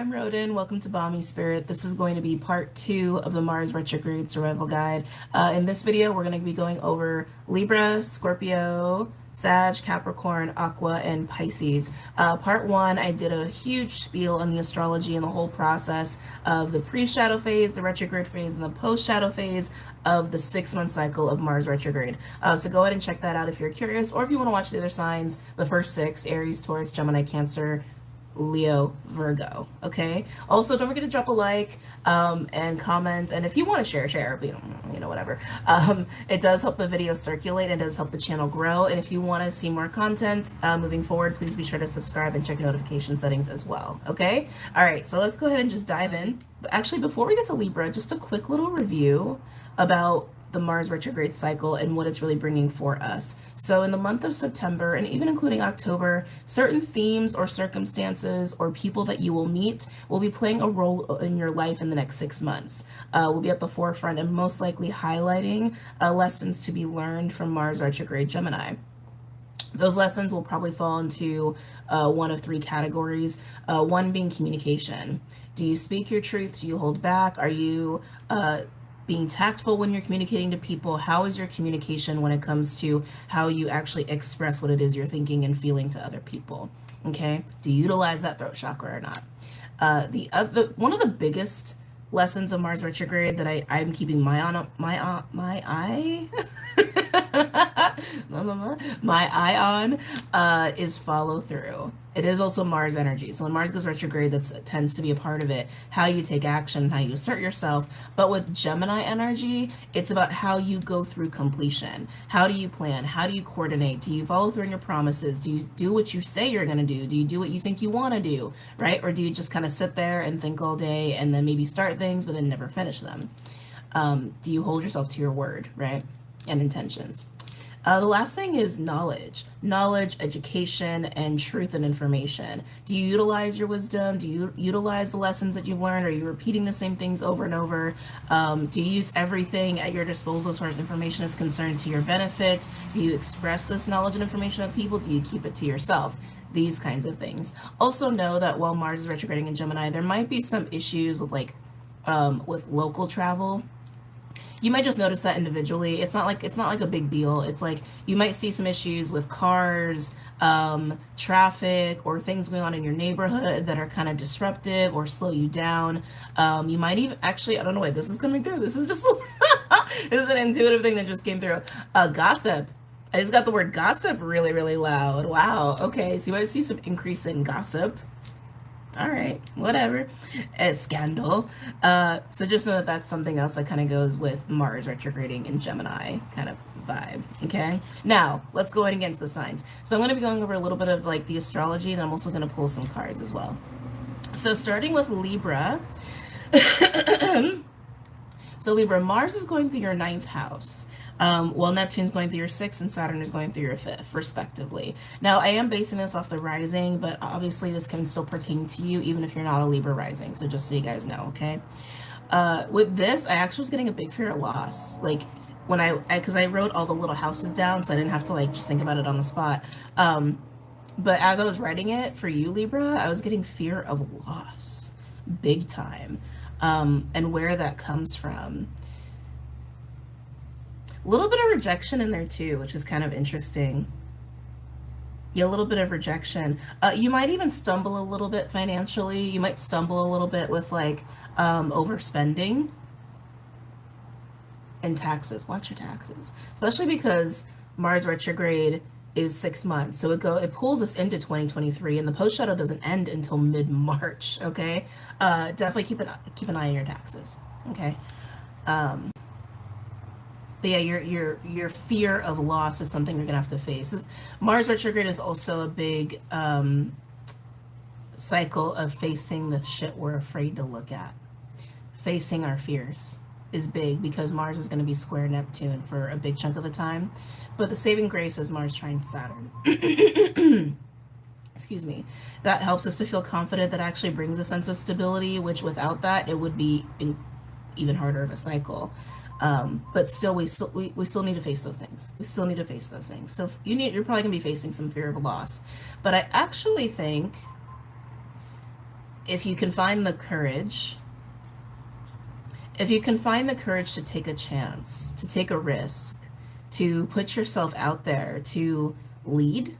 I'm Rodin. Welcome to BOMISpirit. This is going to be part 2 of the Mars Retrograde Survival Guide. In this video, we're going to be going over Libra, Scorpio, Sag, Capricorn, Aqua, and Pisces. Part 1, I did a huge spiel on the astrology and the whole process of the pre-shadow phase, the retrograde phase, and the post-shadow phase of the 6-month cycle of Mars retrograde. So go ahead and check that out if you're curious, or if you want to watch the other signs, the first 6, Aries, Taurus, Gemini, Cancer, Leo, Virgo. Okay, also don't forget to drop a like and comment, and if you want to share, you know, whatever. It does help the video circulate and does help the channel grow, and if you want to see more content moving forward, please be sure to subscribe and check notification settings as well. Okay, all right, so let's go ahead and just dive in. But actually, before we get to Libra, just a quick little review about the Mars retrograde cycle and what it's really bringing for us. So in the month of September, and even including October, certain themes or circumstances or people that you will meet will be playing a role in your life in the next 6 months. Will be at the forefront and most likely highlighting lessons to be learned from Mars retrograde Gemini. Those lessons will probably fall into one of 3 categories. One being communication. Do you speak your truth? Do you hold back? Are you being tactful when you're communicating to people? How is your communication when it comes to how you actually express what it is you're thinking and feeling to other people? Okay, do you utilize that throat chakra or not? One of the biggest lessons of Mars retrograde that I'm keeping my eye on is follow through. It is also Mars energy. So when Mars goes retrograde, that tends to be a part of it, how you take action, how you assert yourself. But with Gemini energy, it's about how you go through completion. How do you plan? How do you coordinate? Do you follow through on your promises? Do you do what you say you're going to do? Do you do what you think you want to do, right? Or do you just kind of sit there and think all day and then maybe start things but then never finish them? Do you hold yourself to your word, right? And intentions. The last thing is knowledge, education, and truth and information. Do you utilize your wisdom? Do you utilize the lessons that you've learned? Are you repeating the same things over and over? Do you use everything at your disposal as far as information is concerned to your benefit? Do you express this knowledge and information to people? Do you keep it to yourself? These kinds of things. Also know that while Mars is retrograding in Gemini, there might be some issues with with local travel. You might just notice that individually. It's not like a big deal. It's like you might see some issues with cars, traffic, or things going on in your neighborhood that are kind of disruptive or slow you down. You might even actually, I don't know why this is coming through. This is just this is an intuitive thing that just came through. Gossip. I just got the word gossip really, really loud. Wow. Okay, so you might see some increase in gossip. All right, whatever. A scandal. So just know that that's something else that kind of goes with Mars retrograding in Gemini kind of vibe. Okay, now let's go ahead and get into the signs. So I'm going to be going over a little bit of like the astrology, and I'm also going to pull some cards as well. So starting with Libra. So Libra, Mars is going through your 9th house. While Neptune's going through your 6th and Saturn is going through your 5th, respectively. Now, I am basing this off the rising, but obviously this can still pertain to you even if you're not a Libra rising, so just so you guys know, okay? With this, I actually was getting a big fear of loss. Like, when because I wrote all the little houses down, so I didn't have to, like, just think about it on the spot. But as I was writing it for you, Libra, I was getting fear of loss, big time, and where that comes from. A little bit of rejection in there too, which is kind of interesting. Yeah, a little bit of rejection. You might even stumble a little bit financially. You might stumble a little bit with like overspending and taxes. Watch your taxes, especially because Mars retrograde is 6 months. So it pulls us into 2023, and the post shadow doesn't end until mid-March. Okay, definitely keep an eye on your taxes. Okay. But yeah, your fear of loss is something you're gonna have to face. Mars retrograde is also a big cycle of facing the shit we're afraid to look at. Facing our fears is big because Mars is gonna be square Neptune for a big chunk of the time. But the saving grace is Mars trine Saturn. Excuse me. That helps us to feel confident. That actually brings a sense of stability, which without that, it would be even harder of a cycle. But still, we still need to face those things. We still need to face those things. So you're probably gonna be facing some fear of a loss. But I actually think if you can find the courage, if you can find the courage to take a chance, to take a risk, to put yourself out there, to lead,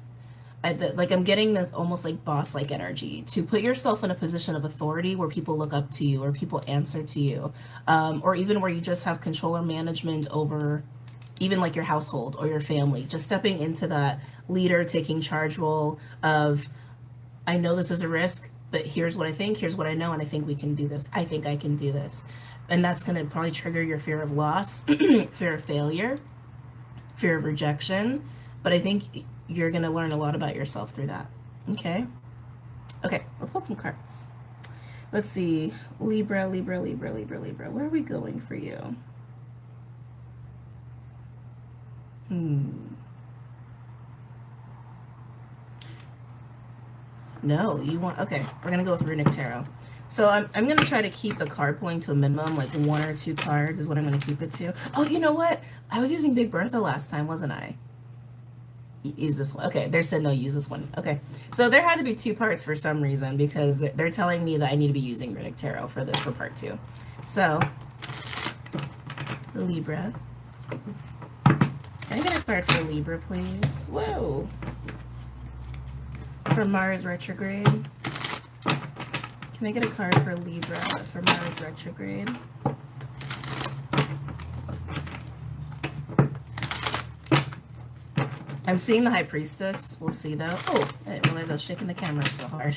like I'm getting this almost like boss-like energy, to put yourself in a position of authority where people look up to you or people answer to you, or even where you just have control or management over even like your household or your family, just stepping into that leader, taking charge role of, I know this is a risk, but here's what I think, here's what I know, and I think we can do this. I think I can do this. And that's going to probably trigger your fear of loss, fear of failure, fear of rejection. But I think you're going to learn a lot about yourself through that. Okay? Okay, let's pull some cards. Let's see. Libra, Libra, Libra, Libra, Libra. Where are we going for you? No, you want... Okay, we're going to go with Runic Tarot. So I'm going to try to keep the card pulling to a minimum, like 1 or 2 cards is what I'm going to keep it to. Oh, you know what? I was using Big Bertha last time, wasn't I? Use this one. Okay, they said no, use this one. Okay, so there had to be 2 parts for some reason, because they're telling me that I need to be using Runic Tarot for part 2. So, Libra. Can I get a card for Libra, please? Whoa. For Mars retrograde. Can I get a card for Libra for Mars retrograde? I'm seeing the High Priestess. We'll see though. Oh, I didn't realize I was shaking the camera so hard.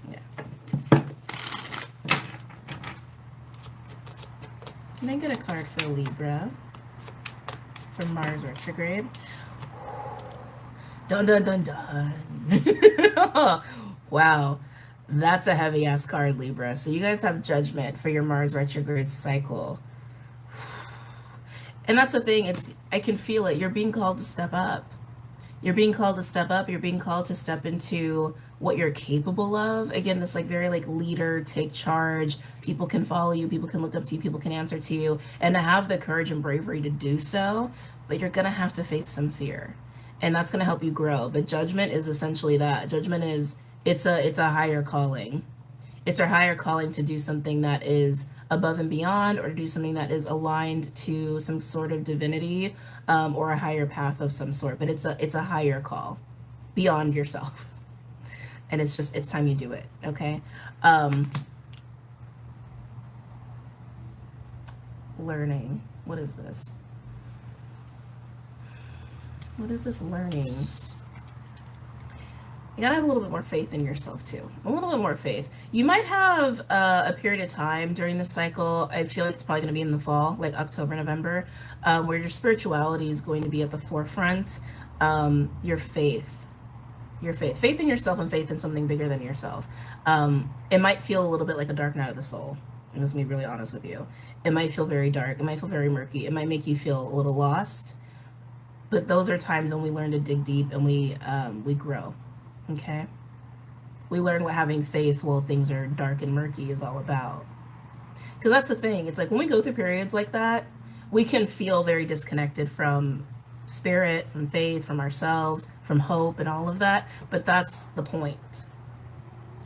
Yeah. Can I get a card for Libra for Mars retrograde? Dun dun dun dun. Wow. That's a heavy ass card, Libra. So you guys have Judgment for your Mars retrograde cycle. And that's the thing, I can feel it. You're being called to step up. You're being called to step up. You're being called to step into what you're capable of. Again, this like very like leader, take charge. People can follow you. People can look up to you. People can answer to you. And to have the courage and bravery to do so. But you're going to have to face some fear. And that's going to help you grow. But Judgment is essentially that. Judgment is, it's a higher calling. It's our higher calling to do something that is above and beyond, or to do something that is aligned to some sort of divinity, or a higher path of some sort. But it's a higher call beyond yourself. And it's time you do it. Okay. Learning. What is this? What is this learning? You gotta have a little bit more faith in yourself too. A little bit more faith. You might have a period of time during the cycle. I feel like it's probably gonna be in the fall, like October, November, where your spirituality is going to be at the forefront. Your faith in yourself, and faith in something bigger than yourself. It might feel a little bit like a dark night of the soul. I'm just gonna be really honest with you. It might feel very dark. It might feel very murky. It might make you feel a little lost. But those are times when we learn to dig deep and we grow. Okay, we learn what having faith while things are dark and murky is all about. Because that's the thing. It's like when we go through periods like that, we can feel very disconnected from spirit, from faith, from ourselves, from hope and all of that. But that's the point.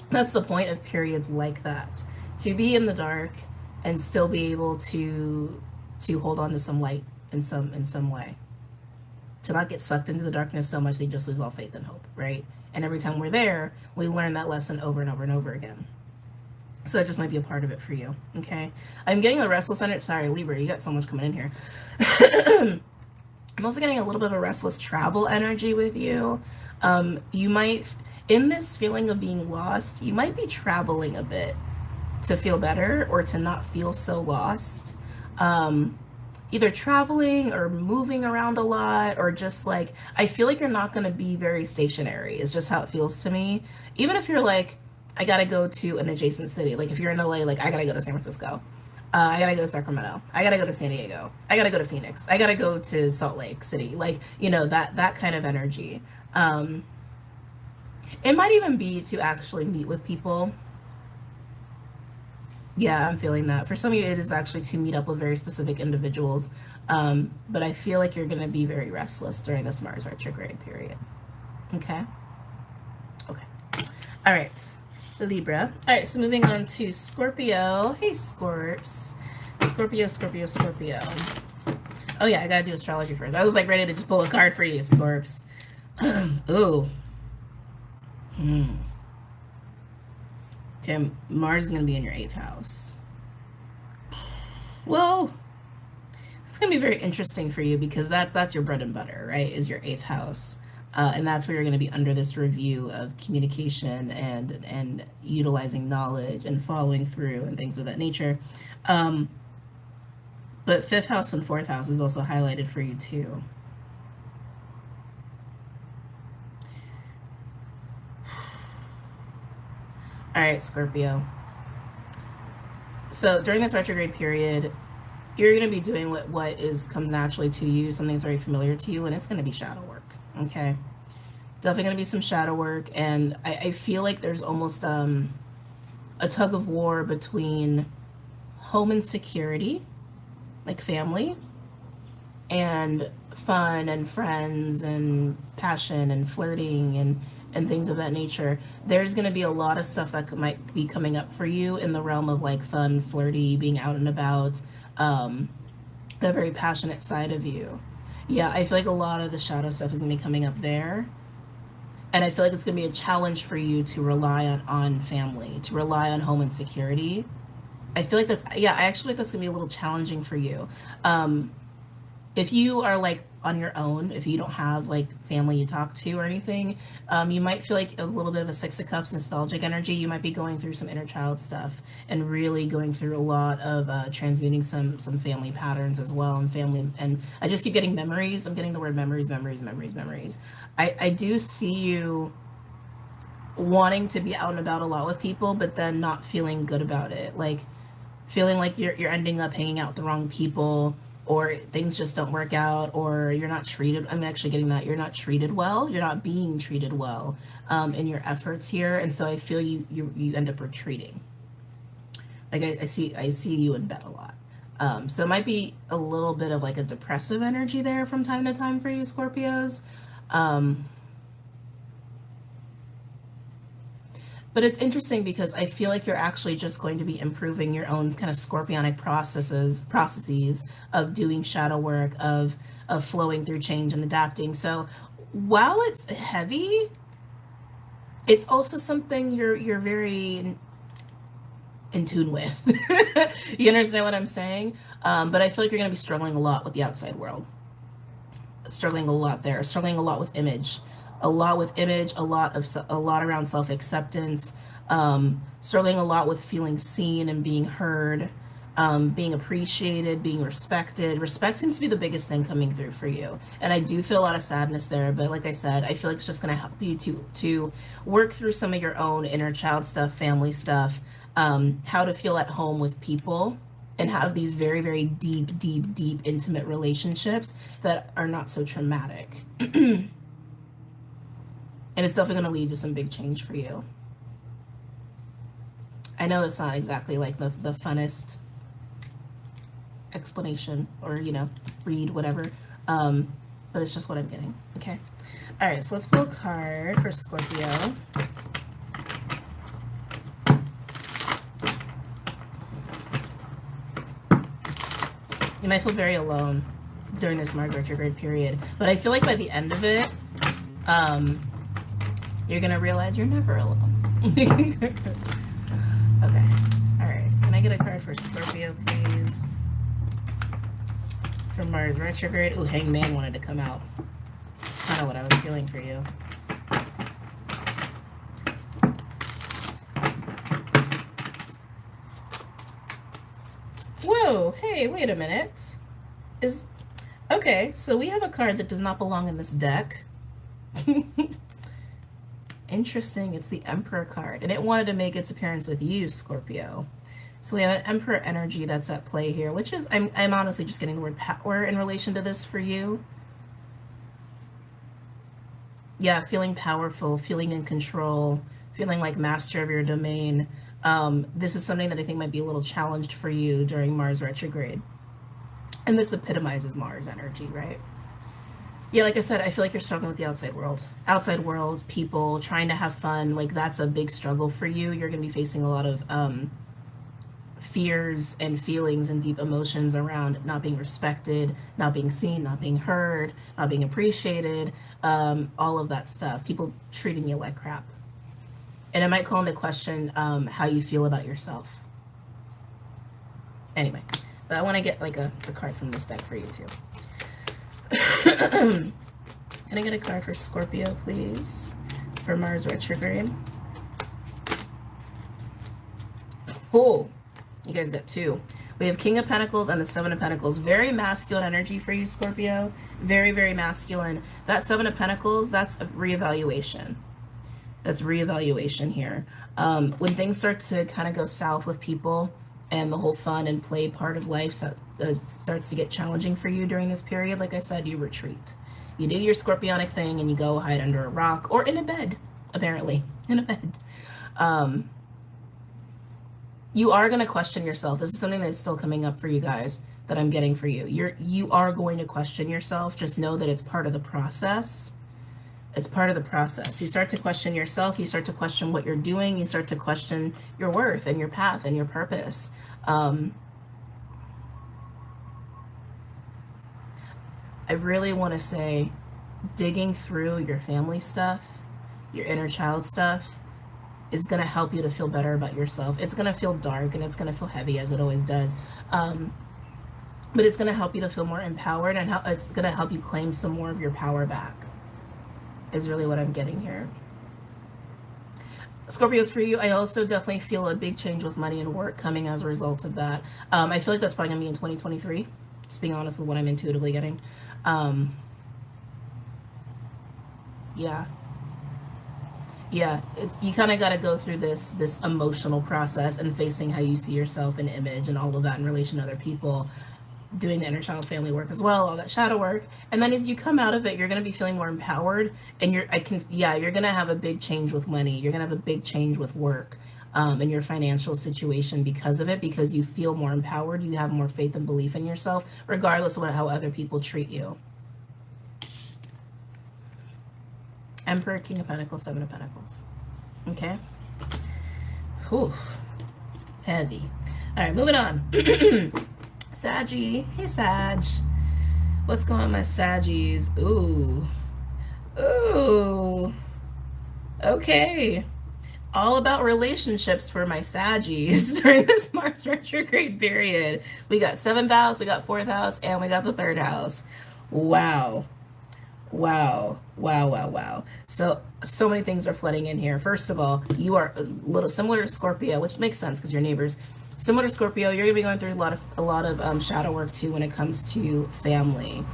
That's the point of periods like that. To be in the dark and still be able to hold on to some light in some way. To not get sucked into the darkness so much that you just lose all faith and hope, right? And every time we're there, we learn that lesson over and over and over again. So that just might be a part of it for you, okay? I'm getting the restless energy. Sorry, Libra, you got so much coming in here. I'm also getting a little bit of a restless travel energy with you. You might, in this feeling of being lost, you might be traveling a bit to feel better or to not feel so lost. Either traveling or moving around a lot, or just like, I feel like you're not going to be very stationary is just how it feels to me. Even if you're like, I got to go to an adjacent city. Like if you're in LA, like I got to go to San Francisco. I got to go to Sacramento. I got to go to San Diego. I got to go to Phoenix. I got to go to Salt Lake City. Like, you know, that kind of energy. It might even be to actually meet with people. Yeah, I'm feeling that. For some of you, it is actually to meet up with very specific individuals. But I feel like you're going to be very restless during this Mars retrograde period. Okay? Okay. All right. Libra. All right, so moving on to Scorpio. Hey, Scorps. Scorpio, Scorpio, Scorpio. Oh yeah, I gotta do astrology first. I was like ready to just pull a card for you, Scorps. Ooh. Okay, Mars is gonna be in your 8th house. Well, it's gonna be very interesting for you because that's your bread and butter, right? Is your 8th house. And that's where you're going to be under this review of communication and utilizing knowledge and following through and things of that nature. But 5th house and 4th house is also highlighted for you too. All right, Scorpio. So during this retrograde period, you're going to be doing what comes naturally to you, something that's very familiar to you, and it's going to be shadow work. Okay, definitely going to be some shadow work, and I feel like there's almost a tug of war between home and security, like family, and fun and friends and passion and flirting and things of that nature. There's going to be a lot of stuff that might be coming up for you in the realm of like fun, flirty, being out and about, the very passionate side of you. Yeah, I feel like a lot of the shadow stuff is going to be coming up there. And I feel like it's going to be a challenge for you to rely on family, to rely on home and security. I feel like I actually think that's going to be a little challenging for you. If you are like on your own, if you don't have like family you talk to or anything, you might feel like a little bit of a 6 of Cups nostalgic energy. You might be going through some inner child stuff and really going through a lot of transmuting some family patterns as well, and family. And I just keep getting memories. I'm getting the word memories. I do see you wanting to be out and about a lot with people, but then not feeling good about it. Like feeling like you're ending up hanging out with the wrong people, or things just don't work out, or you're not treated. I'm actually getting that you're not treated well. You're not being treated well in your efforts here, and so I feel you end up retreating. Like I see you in bed a lot. So it might be a little bit of like a depressive energy there from time to time for you, Scorpios. But it's interesting because I feel like you're actually just going to be improving your own kind of scorpionic processes of doing shadow work, of flowing through change and adapting. So while it's heavy, it's also something you're very in tune with. You understand what I'm saying? But I feel like you're going to be struggling a lot with the outside world. Struggling a lot there. Struggling a lot with image. A lot around self-acceptance, struggling a lot with feeling seen and being heard, being appreciated, being respected. Respect seems to be the biggest thing coming through for you. And I do feel a lot of sadness there, but like I said, I feel like it's just going to help you to work through some of your own inner child stuff, family stuff, how to feel at home with people, and have these very, very deep, intimate relationships that are not so traumatic. And it's definitely going to lead to some big change for you. I know it's not exactly like the funnest explanation or, read, whatever. But it's just what I'm getting. Okay. All right. So let's pull a card for Scorpio. You might feel very alone during this Mars retrograde period, but I feel like by the end of it, you're gonna realize you're never alone. Okay. All right. Can I get a card for Scorpio, please? For Mars retrograde. Ooh, Hangman wanted to come out. That's kind of what I was feeling for you. Whoa. Hey, wait a minute. Okay, so we have a card that does not belong in this deck. Interesting. It's the Emperor card, and it wanted to make its appearance with you, Scorpio. So we have an Emperor energy that's at play here, which is, I'm honestly just getting the word power in relation to this for you. Yeah, feeling powerful, feeling in control, feeling like master of your domain. This is something that I think might be a little challenged for you during Mars retrograde. And this epitomizes Mars energy, right? Yeah, like I said, I feel like you're struggling with the outside world. Outside world, people, trying to have fun, like that's a big struggle for you. You're going to be facing a lot of fears and feelings and deep emotions around not being respected, not being seen, not being heard, not being appreciated, all of that stuff. People treating you like crap. And it might call into question how you feel about yourself. Anyway, but I want to get like a card from this deck for you too. Can I get a card for Scorpio, please? For Mars retrograde. Oh, you guys got two. We have King of Pentacles and the Seven of Pentacles. Very masculine energy for you, Scorpio. Very, very masculine. That Seven of Pentacles, that's a reevaluation. That's reevaluation here. When things start to kind of go south with people and the whole fun and play part of life starts to get challenging for you during this period, like I said, you retreat. You do your scorpionic thing and you go hide under a rock or in a bed, apparently, in a bed. You are going to question yourself. This is something that's still coming up for you guys that I'm getting for you. You are going to question yourself. Just know that it's part of the process. It's part of the process. You start to question yourself. You start to question what you're doing. You start to question your worth and your path and your purpose. I really want to say digging through your family stuff, your inner child stuff, is going to help you to feel better about yourself. It's going to feel dark and it's going to feel heavy, as it always does. But it's going to help you to feel more empowered, and it's going to help you claim some more of your power back, is really what I'm getting here. Scorpios, for you, I also definitely feel a big change with money and work coming as a result of that. I feel like that's probably going to be in 2023, just being honest with what I'm intuitively getting. Yeah, you kind of got to go through this emotional process and facing how you see yourself and image and all of that in relation to other people, doing the inner child family work as well, all that shadow work. And then as you come out of it, you're going to be feeling more empowered, and you're going to have a big change with money. You're going to have a big change with work in your financial situation because of it, because you feel more empowered. You have more faith and belief in yourself, regardless of how other people treat you. Emperor, King of Pentacles, Seven of Pentacles. Okay. Whew. Heavy. All right, moving on. Saggy. Hey, Sag. What's going on, my Saggies? Ooh. Ooh. Okay. All about relationships for my Saggies during this Mars retrograde period. We got 7th house, we got 4th house, and we got the 3rd house. Wow. Wow. Wow, wow, wow. So many things are flooding in here. First of all, you are a little similar to Scorpio, which makes sense because you're neighbors. Similar to Scorpio, you're going to be going through a lot of shadow work too when it comes to family.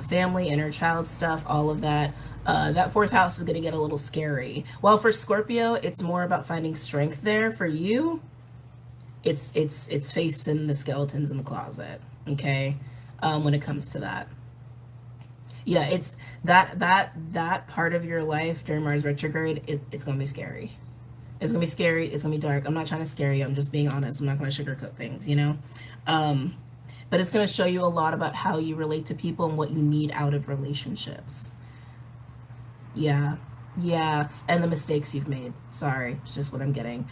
Family, inner child stuff, all of that. That 4th house is going to get a little scary. While for Scorpio, it's more about finding strength there. For you, it's facing the skeletons in the closet, okay? When it comes to that. Yeah, it's that part of your life during Mars retrograde, it's going to be scary. It's going to be scary. It's going to be dark. I'm not trying to scare you. I'm just being honest. I'm not going to sugarcoat things, you know? But it's going to show you a lot about how you relate to people and what you need out of relationships. Yeah. Yeah. And the mistakes you've made. Sorry. It's just what I'm getting.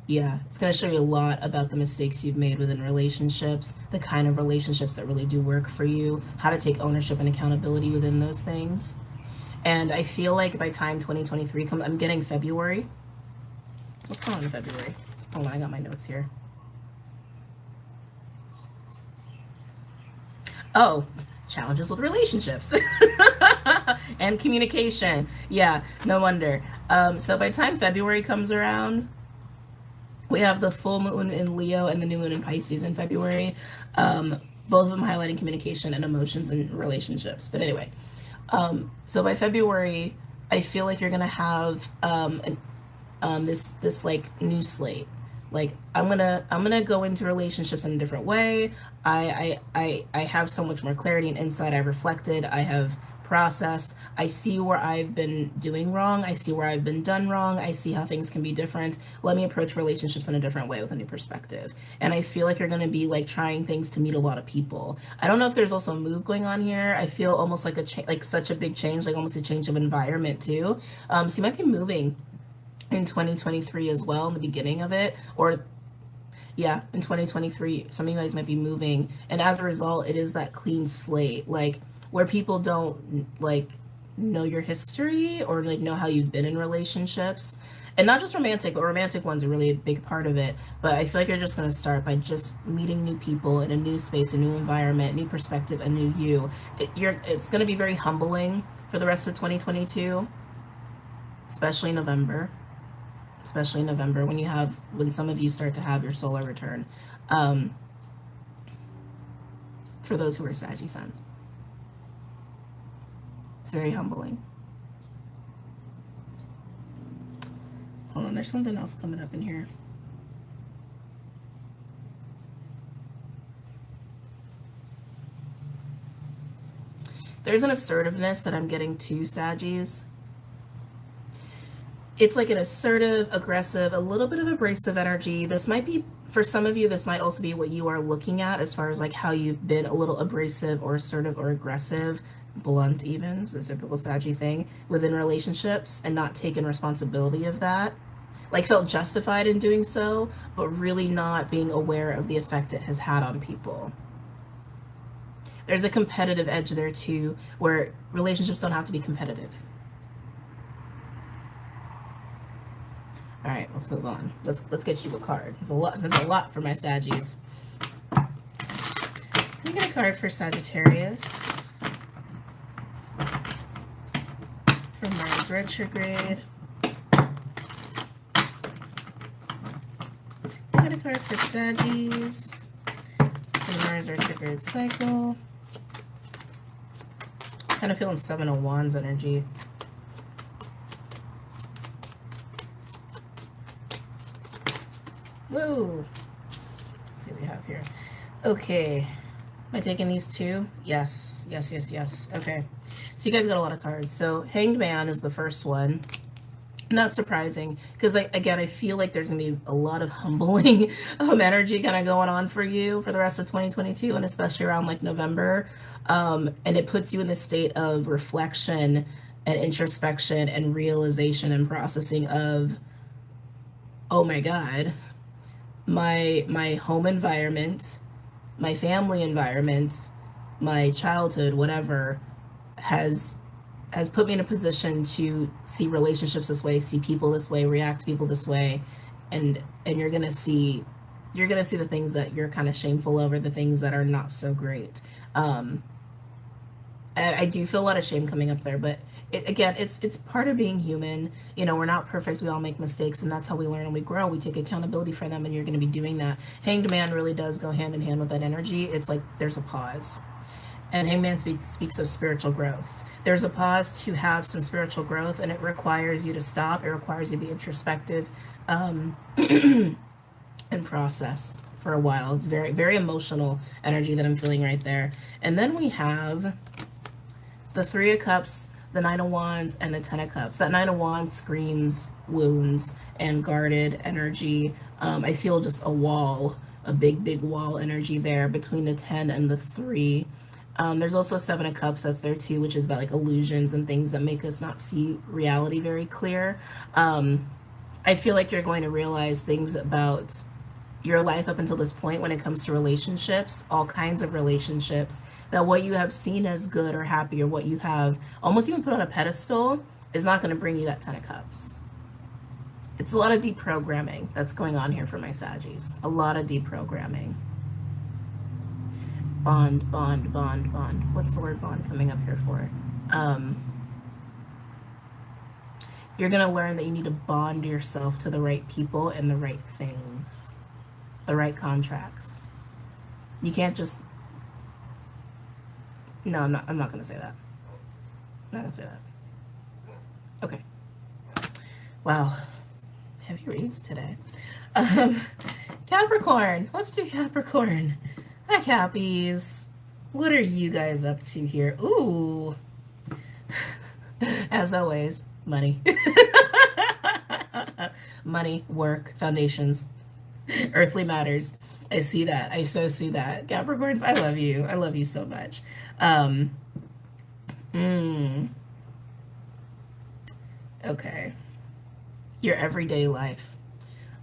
Yeah, it's going to show you a lot about the mistakes you've made within relationships, the kind of relationships that really do work for you, how to take ownership and accountability within those things. And I feel like by time 2023 comes, I'm getting February. What's going on in February? Hold on, I got my notes here. Oh, challenges with relationships and communication. Yeah, no wonder. So by the time February comes around, we have the full moon in Leo and the new moon in Pisces in February. Both of them highlighting communication and emotions and relationships. But anyway, so by February, I feel like you're gonna have this like new slate. Like I'm gonna go into relationships in a different way. I have so much more clarity and insight. I reflected. I have processed. I see where I've been doing wrong. I see where I've been done wrong. I see how things can be different. Let me approach relationships in a different way with a new perspective. And I feel like you're going to be like trying things to meet a lot of people. I don't know if there's also a move going on here. I feel almost like like such a big change, like almost a change of environment too. So you might be moving in 2023 as well, in the beginning of it, or yeah, in 2023, some of you guys might be moving, and as a result, it is that clean slate, like where people don't like know your history or like know how you've been in relationships, and not just romantic, but romantic ones are really a big part of it. But I feel like you're just going to start by just meeting new people in a new space, a new environment, new perspective, a new you. It's going to be very humbling for the rest of 2022, especially November. Especially in November, when some of you start to have your solar return, for those who are Saggy suns. It's very humbling. Hold on, there's something else coming up in here. There's an assertiveness that I'm getting to Saggies. It's like an assertive, aggressive, a little bit of abrasive energy. This might be, for some of you, this might also be what you are looking at as far as like how you've been a little abrasive or assertive or aggressive, blunt even, so it's a typical Saggy thing, within relationships and not taking responsibility of that. Like felt justified in doing so, but really not being aware of the effect it has had on people. There's a competitive edge there too, where relationships don't have to be competitive. All right, let's move on. Let's get you a card. There's a lot for my Saggies. We get a card for Sagittarius from Mars retrograde. We get a card for Saggies from Mars retrograde cycle. Kind of feeling Seven of Wands energy. Whoa. Let's see what we have here. Okay. Am I taking these two? Yes. Yes, yes, yes. Okay. So you guys got a lot of cards. So Hanged Man is the first one. Not surprising, because again, I feel like there's going to be a lot of humbling energy kind of going on for you for the rest of 2022, and especially around like November. And it puts you in the state of reflection and introspection and realization and processing of, oh my God, my home environment, my family environment, my childhood, whatever, has put me in a position to see relationships this way, see people this way, react to people this way, and you're gonna see the things that you're kind of shameful over, the things that are not so great. And I do feel a lot of shame coming up there, but again, it's part of being human. You know, we're not perfect. We all make mistakes, and that's how we learn and we grow. We take accountability for them, and you're going to be doing that. Hanged Man really does go hand in hand with that energy. It's like there's a pause. And Hanged Man speaks of spiritual growth. There's a pause to have some spiritual growth, and it requires you to stop. It requires you to be introspective and process for a while. It's very, very emotional energy that I'm feeling right there. And then we have the Three of Cups, the Nine of Wands, and the Ten of Cups. That Nine of Wands screams wounds and guarded energy. I feel just a wall, a big, big wall energy there between the 10 and the 3. There's also Seven of Cups that's there too, which is about like illusions and things that make us not see reality very clear. I feel like you're going to realize things about your life up until this point when it comes to relationships, all kinds of relationships, that what you have seen as good or happy, or what you have almost even put on a pedestal, is not going to bring you that Ten of Cups. It's a lot of deprogramming that's going on here for my Saggies. A lot of deprogramming. Bond, bond, bond, bond. What's the word bond coming up here for? You're going to learn that you need to bond yourself to the right people and the right things, the right contracts. You can't just... No, I'm not going to say that. I'm not going to say that. Okay. Wow. Heavy reads today. Capricorn. Let's do Capricorn. Hi, Cappies. What are you guys up to here? Ooh. As always, money. Money, work, foundations, earthly matters. I see that. I so see that. Capricorns, I love you. I love you so much. Um, mm, okay. Your everyday life.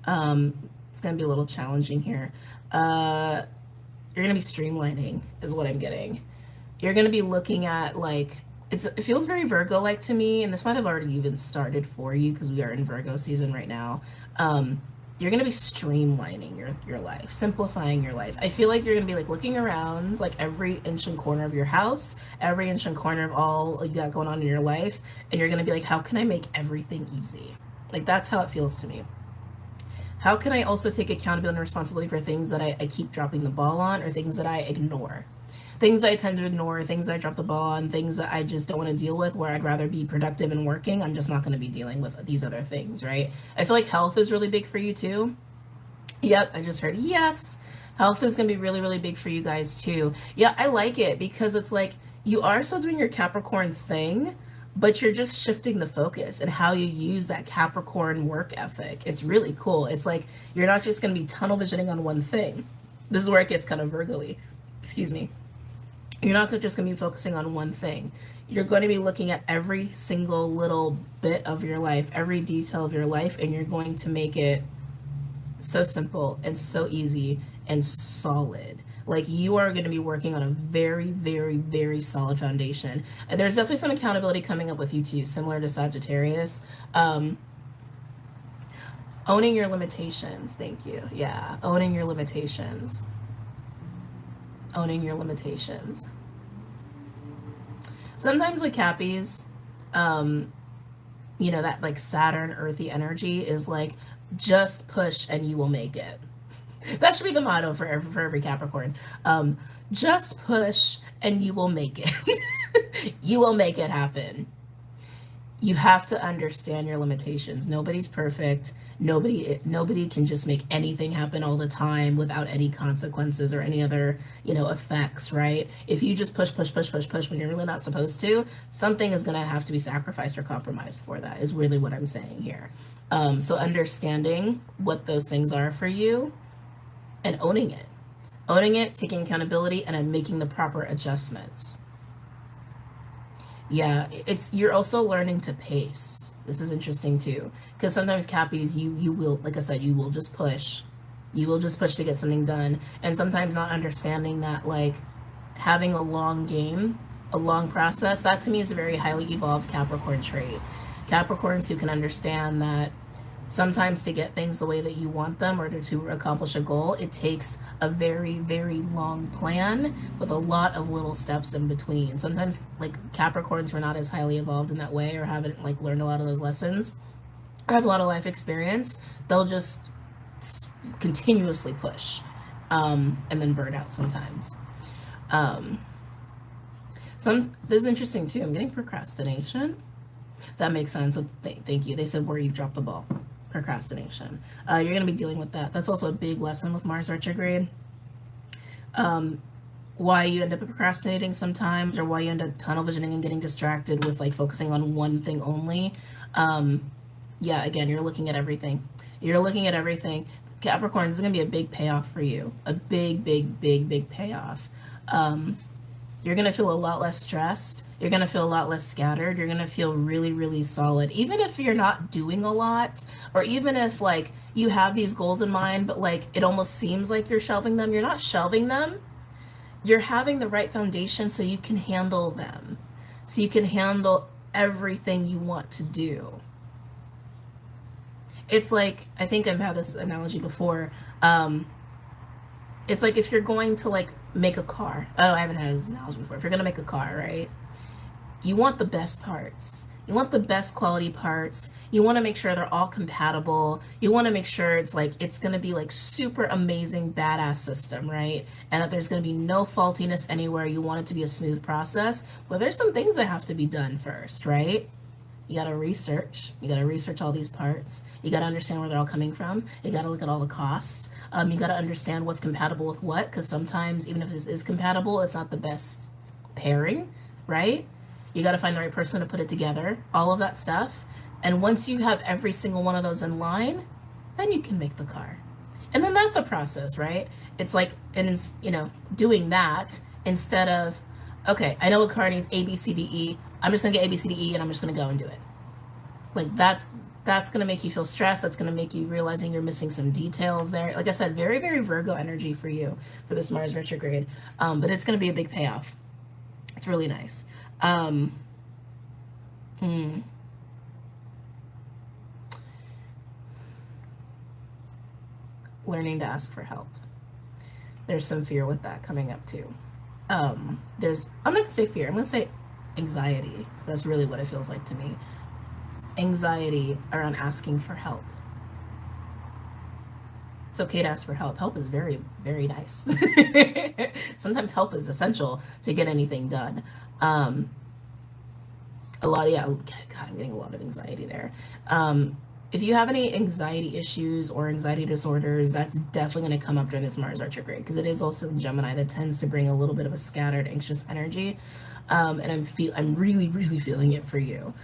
It's going to be a little challenging here. You're going to be streamlining, is what I'm getting. You're going to be looking at, like, it feels very Virgo-like to me, and this might have already even started for you because we are in Virgo season right now. You're going to be streamlining your life, simplifying your life. I feel like you're going to be like looking around, like every inch and corner of your house, every inch and corner of all you got going on in your life, and you're going to be like, how can I make everything easy? Like, that's how it feels to me. How can I also take accountability and responsibility for things that I keep dropping the ball on, or things that I ignore? Things that I tend to ignore, things that I drop the ball on, things that I just don't want to deal with, where I'd rather be productive and working. I'm just not going to be dealing with these other things, right? I feel like health is really big for you too. Yep, I just heard yes. Health is going to be really, really big for you guys too. Yeah, I like it because it's like you are still doing your Capricorn thing, but you're just shifting the focus and how you use that Capricorn work ethic. It's really cool. It's like you're not just going to be tunnel visioning on one thing. This is where it gets kind of Virgo-y. Excuse me. You're not just going to be focusing on one thing. You're going to be looking at every single little bit of your life, every detail of your life, and you're going to make it so simple and so easy and solid. Like, you are going to be working on a very, very, very solid foundation. And there's definitely some accountability coming up with you too, similar to Sagittarius. Owning your limitations. Thank you. Yeah, owning your limitations. Owning your limitations. Sometimes with Cappies, you know, that like Saturn earthy energy is like, just push and you will make it. That should be the motto for every Capricorn. Just push and you will make it. You will make it happen. You have to understand your limitations. Nobody's perfect. Nobody can just make anything happen all the time without any consequences or any other, you know, effects, right? If you just push when you're really not supposed to, something is going to have to be sacrificed or compromised for that, is really what I'm saying here. So understanding what those things are for you and owning it, taking accountability, and then making the proper adjustments. Yeah, you're also learning to pace. This is interesting too, because sometimes Cappies, you will, like I said, you will just push. You will just push to get something done, and sometimes not understanding that, like, having a long game, a long process, that to me is a very highly evolved Capricorn trait. Capricorns who can understand that sometimes to get things the way that you want them or to accomplish a goal, it takes a very, very long plan with a lot of little steps in between. Sometimes, like, Capricorns who are not as highly evolved in that way or haven't, like, learned a lot of those lessons or have a lot of life experience, they'll just continuously push and then burn out sometimes. This is interesting too. I'm getting procrastination. That makes sense. So thank you. They said where you've dropped the ball. Procrastination. You're going to be dealing with that. That's also a big lesson with Mars retrograde. Why you end up procrastinating sometimes, or why you end up tunnel visioning and getting distracted with, like, focusing on one thing only. Yeah, again, you're looking at everything. You're looking at everything. Capricorn, this is going to be a big payoff for you. A big, big, big, big payoff. You're going to feel a lot less stressed. You're going to feel a lot less scattered. You're going to feel really, really solid. Even if you're not doing a lot, or even if, like, you have these goals in mind, but, like, it almost seems like you're shelving them. You're not shelving them. You're having the right foundation so you can handle them. So you can handle everything you want to do. It's like, I think I've had this analogy before. It's like if you're going to, like, make a car. Oh, I haven't had this analogy before. If you're going to make a car, right? You want the best parts. You want the best quality parts. You want to make sure they're all compatible. You want to make sure it's like, it's going to be like super amazing, badass system, right? And that there's going to be no faultiness anywhere. You want it to be a smooth process. Well, there's some things that have to be done first, right? You got to research. You got to research all these parts. You got to understand where they're all coming from. You got to look at all the costs. You got to understand what's compatible with what, because sometimes even if this is compatible, it's not the best pairing, right? You got to find the right person to put it together, all of that stuff. And once you have every single one of those in line, then you can make the car. And then that's a process, right? It's like, and you know, doing that instead of, okay, I know a car needs A, B, C, D, E. I'm just gonna get A, B, C, D, E, and I'm just gonna go and do it. Like that's gonna make you feel stressed. That's gonna make you realizing you're missing some details there. Like I said, very, very Virgo energy for you for this Mars retrograde. But it's gonna be a big payoff. It's really nice. Learning to ask for help. There's some fear with that coming up too. I'm not gonna say fear, I'm gonna say anxiety. So that's really what it feels like to me. Anxiety around asking for help. It's okay to ask for help. Help is very, very nice. Sometimes help is essential to get anything done. God, I'm getting a lot of anxiety there. If you have any anxiety issues or anxiety disorders, that's definitely going to come up during this Mars retrograde, because it is also Gemini that tends to bring a little bit of a scattered, anxious energy. And I'm really, really feeling it for you.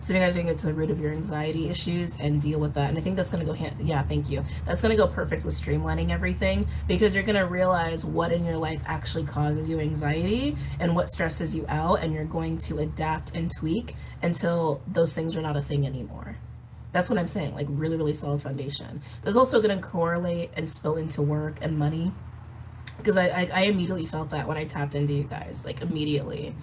So you guys can get to the root of your anxiety issues and deal with that. And I think that's going to go thank you. That's going to go perfect with streamlining everything, because you're going to realize what in your life actually causes you anxiety and what stresses you out. And you're going to adapt and tweak until those things are not a thing anymore. That's what I'm saying, like really, really solid foundation. There's also going to correlate and spill into work and money, because I immediately felt that when I tapped into you guys, like immediately.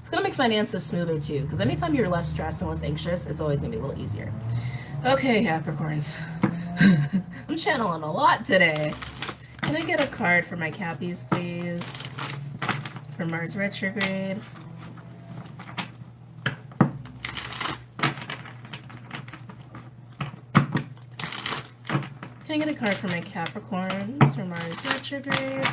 It's gonna make finances smoother too, because anytime you're less stressed and less anxious, it's always gonna be a little easier. Okay, Capricorns. I'm channeling a lot today. Can I get a card for my Cappies, please? For Mars retrograde. Can I get a card for my Capricorns for Mars retrograde?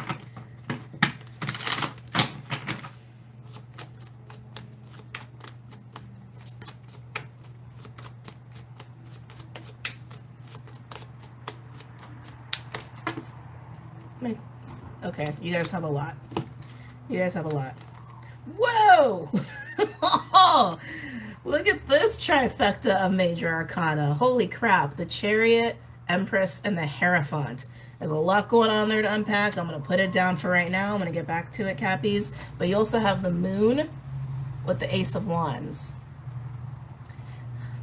Okay, you guys have a lot. You guys have a lot. Whoa! Oh, look at this trifecta of major arcana. Holy crap. The Chariot, Empress, and the Hierophant. There's a lot going on there to unpack. I'm going to put it down for right now. I'm going to get back to it, Cappies. But you also have the Moon with the Ace of Wands.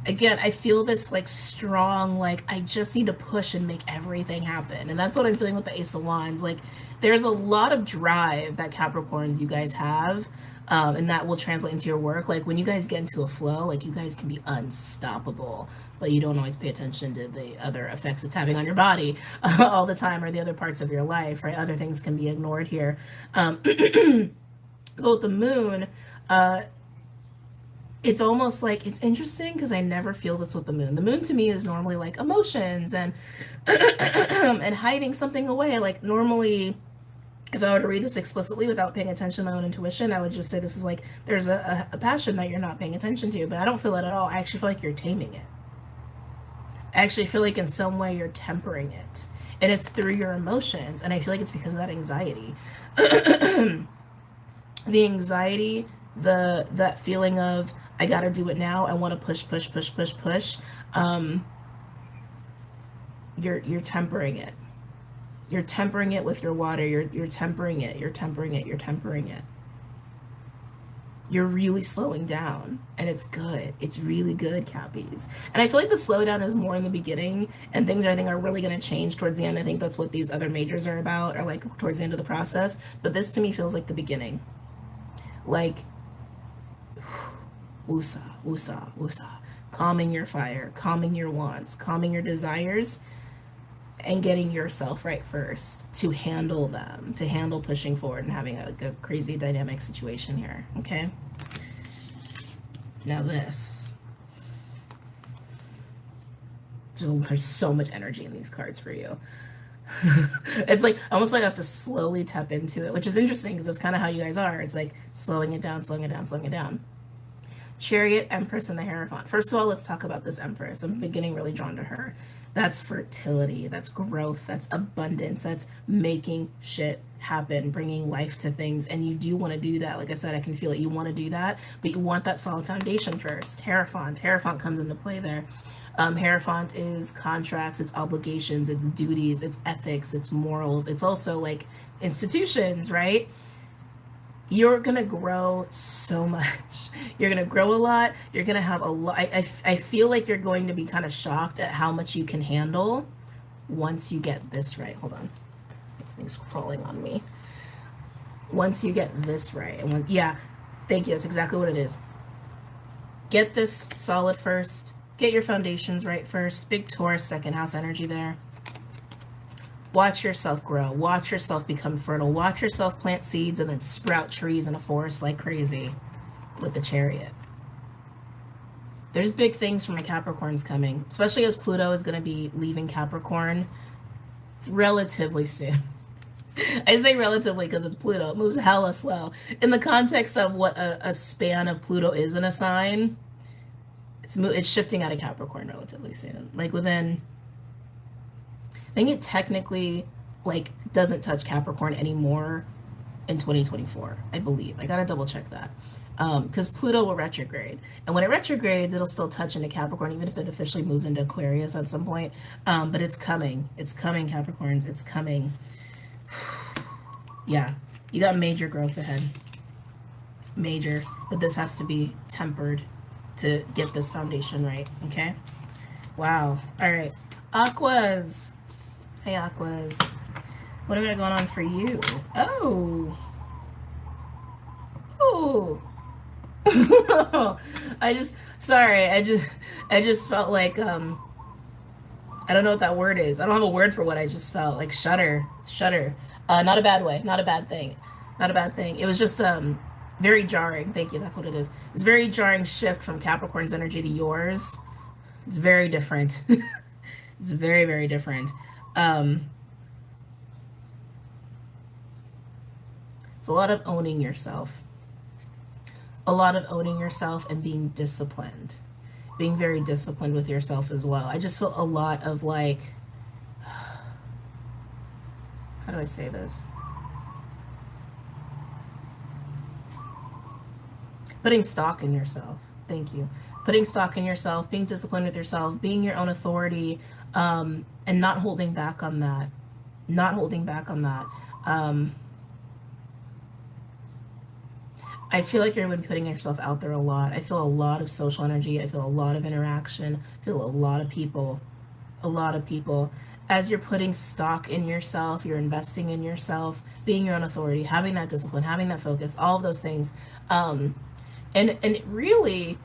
Again, I feel this like strong, like I just need to push and make everything happen. And that's what I'm feeling with the Ace of Wands. Like there's a lot of drive that Capricorns you guys have, and that will translate into your work. Like when you guys get into a flow, like you guys can be unstoppable, but you don't always pay attention to the other effects it's having on your body all the time, or the other parts of your life, right? Other things can be ignored here. But with the Moon, it's almost like, it's interesting because I never feel this with the Moon. The Moon to me is normally like emotions and and hiding something away. Like normally, if I were to read this explicitly without paying attention to my own intuition, I would just say this is like, there's a passion that you're not paying attention to, but I don't feel it at all. I actually feel like you're taming it. I actually feel like in some way you're tempering it, and it's through your emotions. And I feel like it's because of that anxiety. The anxiety, that feeling of, I gotta do it now. I want to push. You're tempering it. You're tempering it with your water. You're tempering it. You're tempering it. You're tempering it. You're really slowing down, and it's good. It's really good, Cappies. And I feel like the slowdown is more in the beginning, and things I think are really going to change towards the end. I think that's what these other majors are about, or like towards the end of the process. But this to me feels like the beginning. Like, woosah, woosah, woosah. Calming your fire, calming your wants, calming your desires, and getting yourself right first to handle them, to handle pushing forward and having a crazy dynamic situation here, okay? Now this. There's so much energy in these cards for you. It's like, almost like I have to slowly tap into it, which is interesting because that's kind of how you guys are. It's like slowing it down, slowing it down, slowing it down. Chariot, Empress, and the Hierophant. First of all, let's talk about this Empress. I'm beginning really drawn to her. That's fertility, that's growth, that's abundance, that's making shit happen, bringing life to things. And you do want to do that. Like I said, I can feel it. You want to do that, but you want that solid foundation first. Hierophant. Hierophant comes into play there. Hierophant is contracts, it's obligations, it's duties, it's ethics, it's morals. It's also like institutions, right? You're going to grow so much. You're going to grow a lot. You're going to have a lot. I feel like you're going to be kind of shocked at how much you can handle once you get this right. Hold on. This thing's crawling on me. Once you get this right. And when, yeah, thank you. That's exactly what it is. Get this solid first. Get your foundations right first. Big Taurus, second house energy there. Watch yourself grow. Watch yourself become fertile. Watch yourself plant seeds and then sprout trees in a forest like crazy with the Chariot. There's big things from the Capricorns coming, especially as Pluto is going to be leaving Capricorn relatively soon. I say relatively because it's Pluto. It moves hella slow. In the context of what a span of Pluto is in a sign, it's shifting out of Capricorn relatively soon. Like within... I think it technically like doesn't touch Capricorn anymore in 2024, I believe. I gotta double check that. Because Pluto will retrograde. And when it retrogrades, it'll still touch into Capricorn, even if it officially moves into Aquarius at some point. But it's coming. It's coming, Capricorns. It's coming. Yeah, you got major growth ahead. Major. But this has to be tempered to get this foundation right, okay? Wow. All right. Aquas. Hey, Aquas. What do we got going on for you? Oh. Oh. I just felt like, I don't know what that word is. I don't have a word for what I just felt. Like shudder. Not a bad way. Not a bad thing. Not a bad thing. It was just, very jarring. Thank you. That's what it is. It's very jarring shift from Capricorn's energy to yours. It's very different. It's very, very different. It's a lot of owning yourself. A lot of owning yourself and being disciplined. Being very disciplined with yourself as well. I just feel a lot of like, how do I say this? Putting stock in yourself. Thank you. Putting stock in yourself, being disciplined with yourself, being your own authority, and not holding back on that. Not holding back on that. I feel like you're going to be putting yourself out there a lot. I feel a lot of social energy. I feel a lot of interaction. I feel a lot of people. A lot of people. As you're putting stock in yourself, you're investing in yourself, being your own authority, having that discipline, having that focus, all of those things. And it really,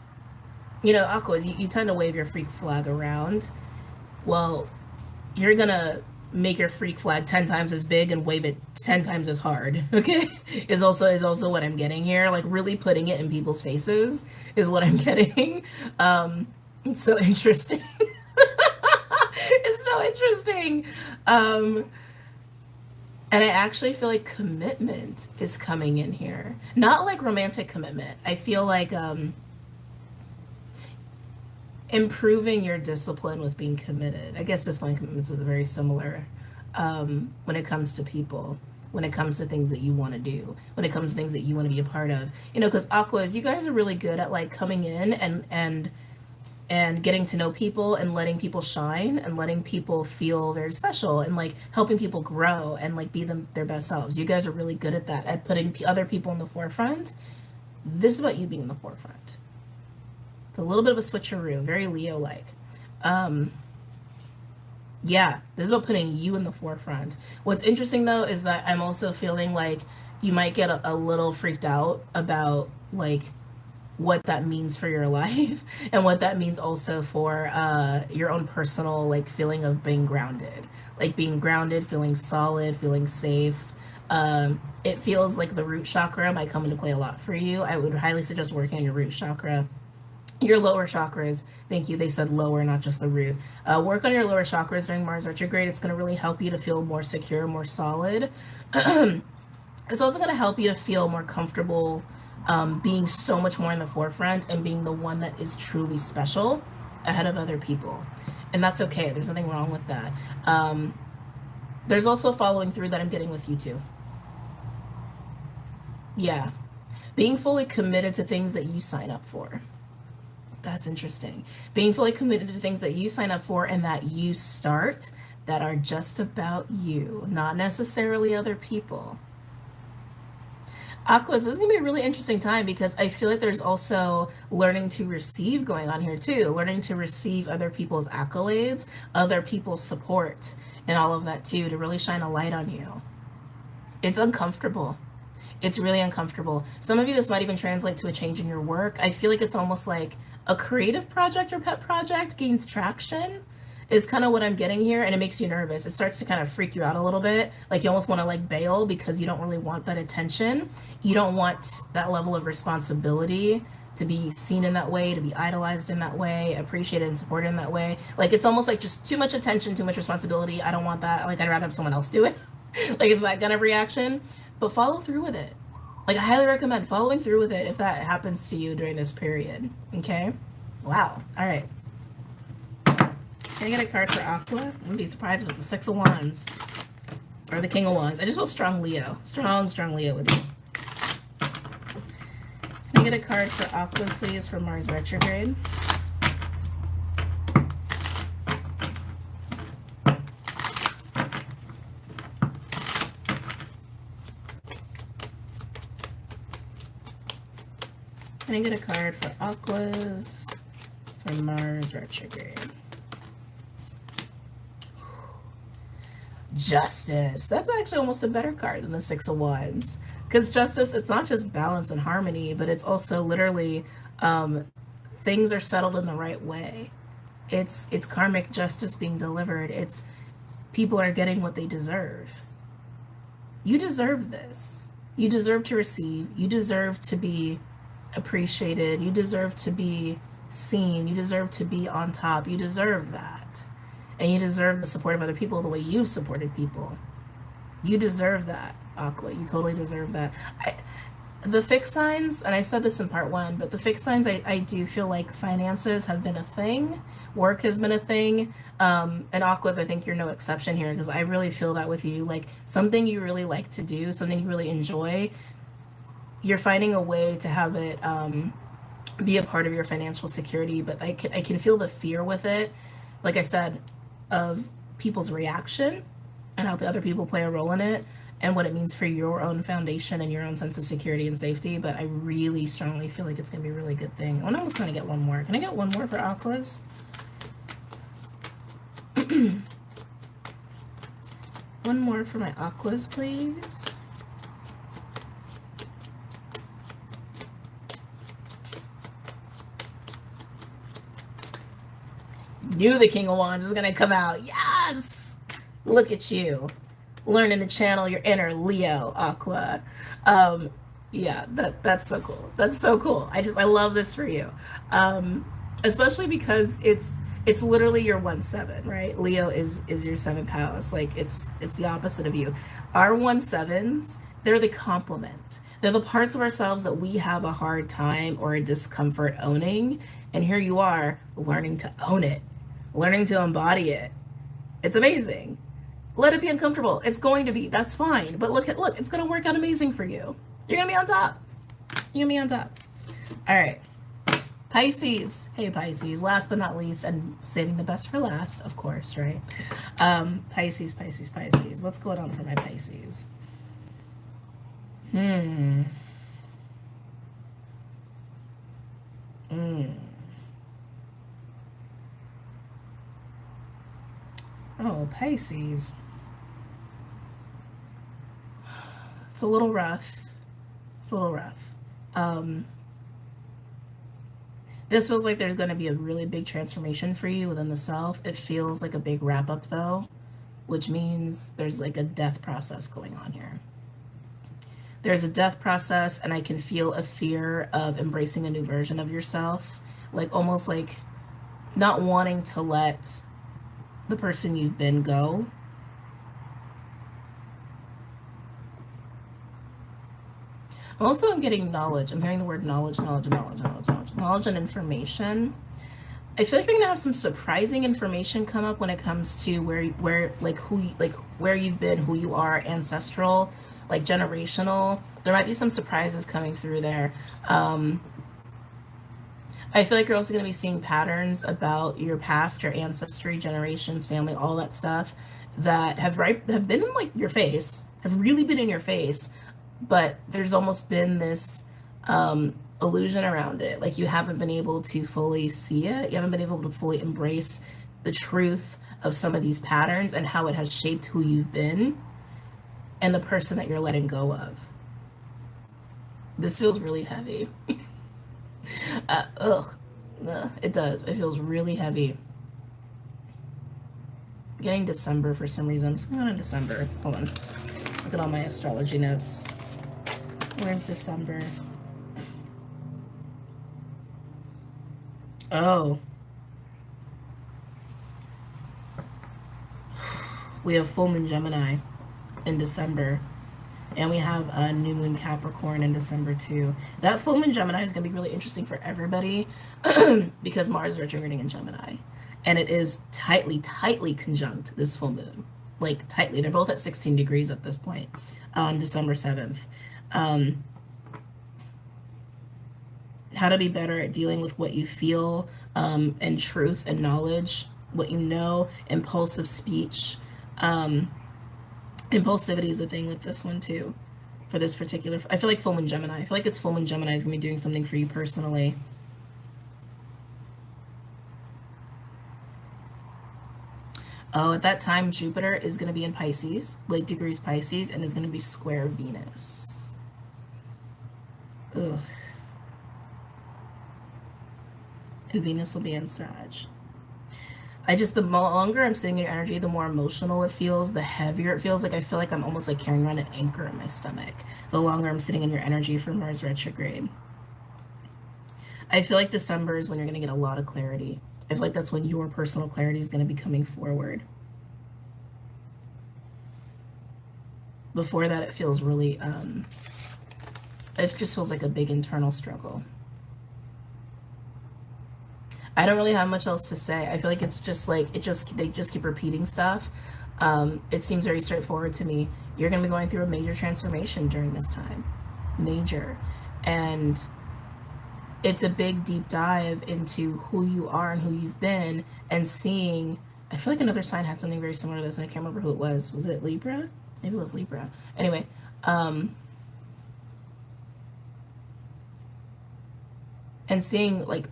you know, Aquas, you tend to wave your freak flag around. Well, you're going to make your freak flag 10 times as big and wave it 10 times as hard, okay? Is also what I'm getting here. Like really putting it in people's faces is what I'm getting. It's so interesting. It's so interesting. And I actually feel like commitment is coming in here. Not like romantic commitment. I feel like improving your discipline with being committed. I guess discipline and commitments is very similar when it comes to people, when it comes to things that you want to do, when it comes to things that you want to be a part of. You know, because Aquas, you guys are really good at like coming in and getting to know people and letting people shine and letting people feel very special and like helping people grow and like be their best selves. You guys are really good at that, at putting other people in the forefront. This is about you being in the forefront. It's a little bit of a switcheroo, very Leo-like. Yeah, this is about putting you in the forefront. What's interesting though is that I'm also feeling like you might get a little freaked out about like what that means for your life and what that means also for your own personal like feeling of being grounded, like being grounded, feeling solid, feeling safe. It feels like the root chakra might come into play a lot for you. I would highly suggest working on your root chakra. Your lower chakras, thank you, they said lower, not just the root. Work on your lower chakras during Mars retrograde. It's going to really help you to feel more secure, more solid. It's also going to help you to feel more comfortable being so much more in the forefront and being the one that is truly special ahead of other people. And that's okay. There's nothing wrong with that. There's also following through that I'm getting with you too. Yeah. Being fully committed to things that you sign up for. That's interesting. Being fully committed to things that you sign up for and that you start that are just about you, not necessarily other people. Aquas, this is going to be a really interesting time because I feel like there's also learning to receive going on here too, learning to receive other people's accolades, other people's support, and all of that too, to really shine a light on you. It's uncomfortable. It's really uncomfortable. Some of you, this might even translate to a change in your work. I feel like it's almost like a creative project or pet project gains traction is kind of what I'm getting here, and it makes you nervous. It starts to kind of freak you out a little bit. Like you almost want to like bail because you don't really want that attention. You don't want that level of responsibility to be seen in that way, to be idolized in that way, appreciated and supported in that way. Like it's almost like just too much attention, too much responsibility. I don't want that. Like I'd rather have someone else do it. Like it's that kind of reaction, but follow through with it. Like I highly recommend following through with it if that happens to you during this period. Okay? Wow. All right. Can I get a card for Aqua? I wouldn't be surprised if it's the Six of Wands or the King of Wands. I just feel strong Leo. Strong Leo with you. Can I get a card for Aquas, please, for Mars retrograde? Can I get a card for Aquas for Mars retrograde? Justice. That's actually almost a better card than the Six of Wands. Because justice, it's not just balance and harmony, but it's also literally things are settled in the right way. It's karmic justice being delivered. It's people are getting what they deserve. You deserve this. You deserve to receive. You deserve to be appreciated. You deserve to be seen. You deserve to be on top. You deserve that. And you deserve the support of other people the way you've supported people. You deserve that, Aqua. You totally deserve that. The fixed signs, and I said this in part 1, but the fixed signs, I do feel like finances have been a thing. Work has been a thing. And Aquas, I think you're no exception here because I really feel that with you. Like something you really like to do, something you really enjoy, you're finding a way to have it be a part of your financial security. But I can feel the fear with it. Like I said, of people's reaction and how other people play a role in it and what it means for your own foundation and your own sense of security and safety. But I really strongly feel like it's going to be a really good thing. I'm almost going to get one more. Can I get one more for Aquas? One more for my Aquas, please. Knew the King of Wands is gonna come out. Yes! Look at you. Learning to channel your inner Leo, Aqua. Yeah, that's so cool. That's so cool. I love this for you. Especially because it's literally your 1-7, right? Leo is your 7th house. Like it's the opposite of you. Our 1-7s, they're the complement. They're the parts of ourselves that we have a hard time or a discomfort owning. And here you are learning to own it. Learning to embody it. It's amazing. Let it be uncomfortable. It's going to be. That's fine. But look, it's going to work out amazing for you. You're going to be on top. You're going to be on top. All right. Pisces. Hey, Pisces. Last but not least, and saving the best for last, of course, right? Pisces. What's going on for my Pisces? Oh, Pisces. It's a little rough. It's a little rough. This feels like there's going to be a really big transformation for you within the self. It feels like a big wrap up though, which means there's like a death process going on here. There's a death process, and I can feel a fear of embracing a new version of yourself, like almost like not wanting to let the person you've been go. Also, I'm getting knowledge. I'm hearing the word knowledge and information. I feel like you're gonna have some surprising information come up when it comes to where like where you've been, who you are, ancestral, like generational. There might be some surprises coming through there. I feel like you're also going to be seeing patterns about your past, your ancestry, generations, family, all that stuff that have been in like your face, have really been in your face, but there's almost been this illusion around it. Like you haven't been able to fully see it. You haven't been able to fully embrace the truth of some of these patterns and how it has shaped who you've been and the person that you're letting go of. This feels really heavy. It does. It feels really heavy. Getting December for some reason. I'm just going on December. Hold on. Look at all my astrology notes. Where's December? Oh. We have full moon Gemini in December. And we have a new moon Capricorn in December too. That full moon Gemini is going to be really interesting for everybody because Mars is retrograding in Gemini. And it is tightly conjunct this full moon. Like tightly. They're both at 16 degrees at this point on December 7th. How to be better at dealing with what you feel and truth and knowledge, what you know, impulsive speech. Impulsivity is a thing with this one too, for this particular, I feel like full moon Gemini. I feel like it's full moon Gemini is going to be doing something for you personally. Oh, at that time, Jupiter is going to be in Pisces, late degrees Pisces, and is going to be square Venus. Ugh. And Venus will be in Sag. The longer I'm sitting in your energy, the more emotional it feels, the heavier it feels. Like I feel like I'm almost like carrying around an anchor in my stomach. The longer I'm sitting in your energy for Mars retrograde. I feel like December is when you're going to get a lot of clarity. I feel like that's when your personal clarity is going to be coming forward. Before that, it feels really, it just feels like a big internal struggle. I don't really have much else to say. I feel like it's just like, they just keep repeating stuff. It seems very straightforward to me. You're going to be going through a major transformation during this time. Major. And it's a big deep dive into who you are and who you've been and seeing, I feel like another sign had something very similar to this and I can't remember who it was. Was it Libra? Maybe it was Libra. Anyway, and seeing like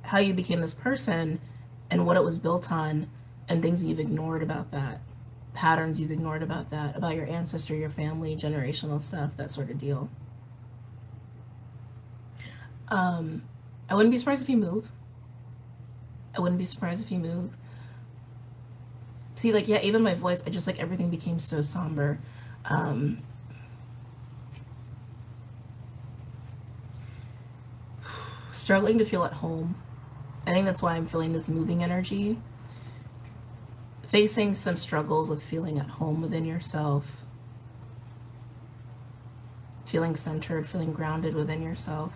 how you became this person and what it was built on and things you've ignored about that, patterns you've ignored about that, about your ancestry, your family, generational stuff, that sort of deal. I wouldn't be surprised if you move. I wouldn't be surprised if you move. See, like, yeah, even my voice, I just like everything became so somber. Struggling to feel at home. I think that's why I'm feeling this moving energy. Facing some struggles with feeling at home within yourself. Feeling centered, feeling grounded within yourself.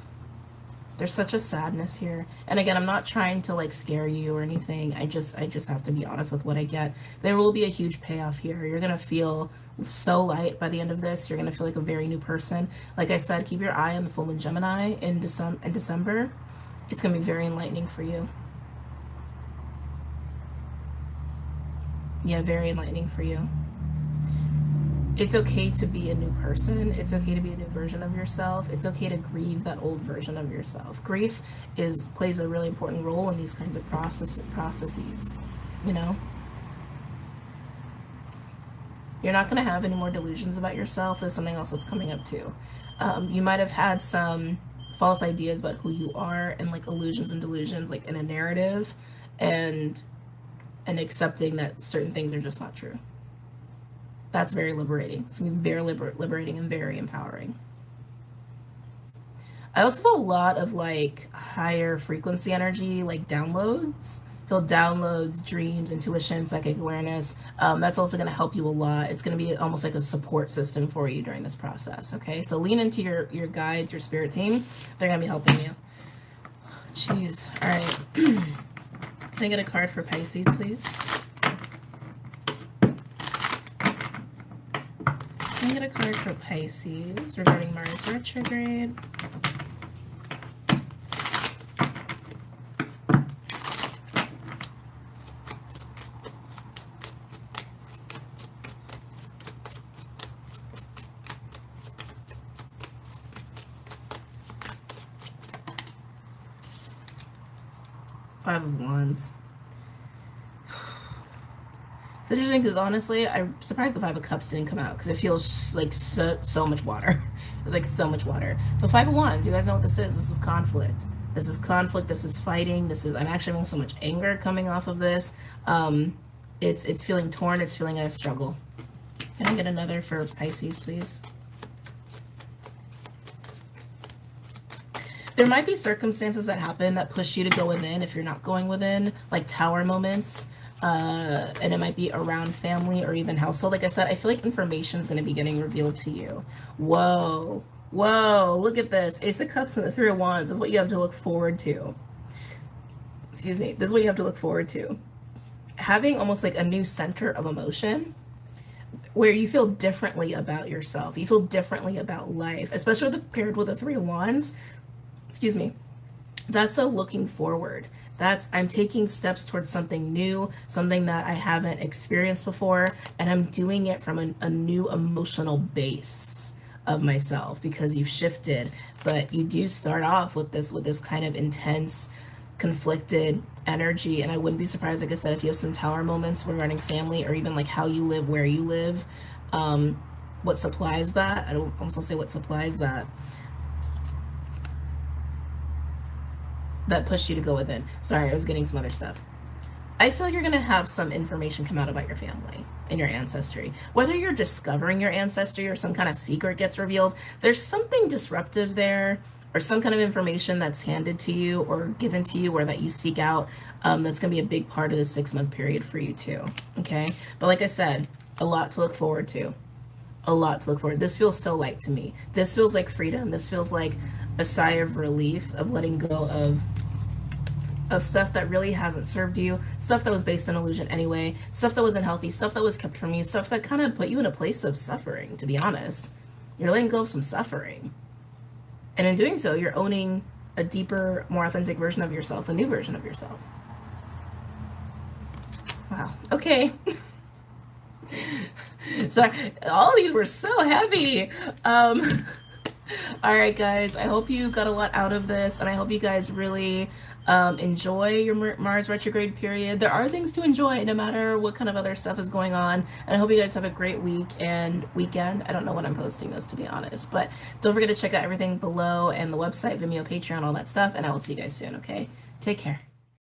There's such a sadness here. And again, I'm not trying to like scare you or anything. I just have to be honest with what I get. There will be a huge payoff here. You're going to feel so light by the end of this. You're going to feel like a very new person. Like I said, keep your eye on the full moon Gemini in December. It's going to be very enlightening for you. Yeah, very enlightening for you. It's okay to be a new person. It's okay to be a new version of yourself. It's okay to grieve that old version of yourself. Grief plays a really important role in these kinds of processes, you know? You're not going to have any more delusions about yourself. There's something else that's coming up too. You might have had some false ideas about who you are and like illusions and delusions, like in a narrative, and accepting that certain things are just not true. That's very liberating. It's going to be very liberating and very empowering. I also feel a lot of like higher frequency energy, like downloads. Feel downloads, dreams, intuition, psychic awareness. That's also going to help you a lot. It's going to be almost like a support system for you during this process. Okay, so lean into your guides, your spirit team. They're going to be helping you. Jeez. All right. Can I get a card for Pisces, please? Can I get a card for Pisces regarding Mars retrograde? Five of Wands. It's interesting because honestly, I'm surprised the Five of Cups didn't come out because it feels like so much water. It's like so much water. The Five of Wands, you guys know what this is. This is conflict. This is conflict. This is fighting. This is, I'm actually having so much anger coming off of this. It's feeling torn. It's feeling a struggle. Can I get another for Pisces, please? There might be circumstances that happen that push you to go within if you're not going within, like tower moments. And it might be around family or even household. Like I said, I feel like information is going to be getting revealed to you. Whoa. Whoa. Look at this. Ace of Cups and the Three of Wands is what you have to look forward to. Excuse me. This is what you have to look forward to. Having almost like a new center of emotion where you feel differently about yourself. You feel differently about life, especially paired with the Three of Wands. Excuse me. That's a looking forward. That's, I'm taking steps towards something new, something that I haven't experienced before, and I'm doing it from a new emotional base of myself because you've shifted. But you do start off with this kind of intense, conflicted energy, and I wouldn't be surprised, like I said, if you have some tower moments regarding family or even like how you live, where you live, what supplies that. I don't almost want to say what supplies that. That pushed you to go within. Sorry, I was getting some other stuff. I feel like you're going to have some information come out about your family and your ancestry. Whether you're discovering your ancestry or some kind of secret gets revealed, there's something disruptive there or some kind of information that's handed to you or given to you or that you seek out that's going to be a big part of the 6-month period for you too. Okay? But like I said, a lot to look forward to. A lot to look forward. This feels so light to me. This feels like freedom. This feels like a sigh of relief of letting go of stuff that really hasn't served you, stuff that was based on illusion anyway, stuff that wasn't healthy, stuff that was kept from you, stuff that kind of put you in a place of suffering, to be honest. You're letting go of some suffering. And in doing so, you're owning a deeper, more authentic version of yourself, a new version of yourself. Wow. Okay. Sorry, all these were so heavy. All right, guys, I hope you got a lot out of this, and I hope you guys really enjoy your Mars retrograde period. There are things to enjoy no matter what kind of other stuff is going on, and I hope you guys have a great week and weekend. I don't know when I'm posting this, to be honest, but don't forget to check out everything below and the website, Vimeo, Patreon, all that stuff, and I will see you guys soon, okay? Take care.